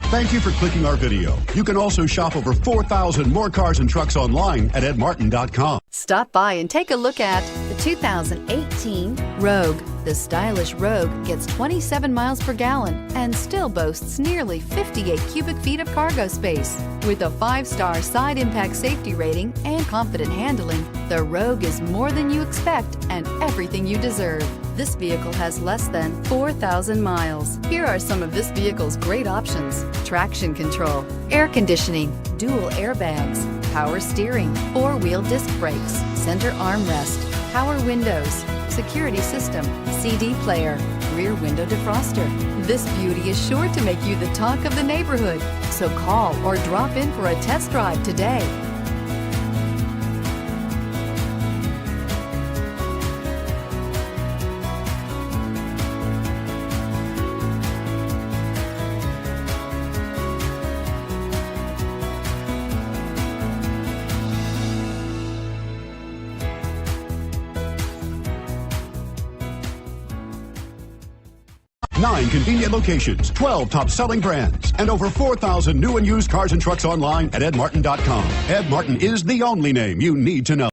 Thank you for clicking our video. You can also shop over 4,000 more cars and trucks online at edmartin.com. Stop by and take a look at the 2018 Rogue. The stylish Rogue gets 27 miles per gallon and still boasts nearly 58 cubic feet of cargo space. With a 5-star side impact safety rating and confident handling, the Rogue is more than you expect and everything you deserve. This vehicle has less than 4,000 miles. Here are some of this vehicle's great options: traction control, air conditioning, dual airbags, power steering, 4-wheel disc brakes, center armrest, power windows, security system, CD player, rear window defroster. This beauty is sure to make you the talk of the neighborhood. So call or drop in for a test drive today. Nine convenient locations, 12 top-selling brands, and over 4,000 new and used cars and trucks online at edmartin.com. Ed Martin is the only name you need to know.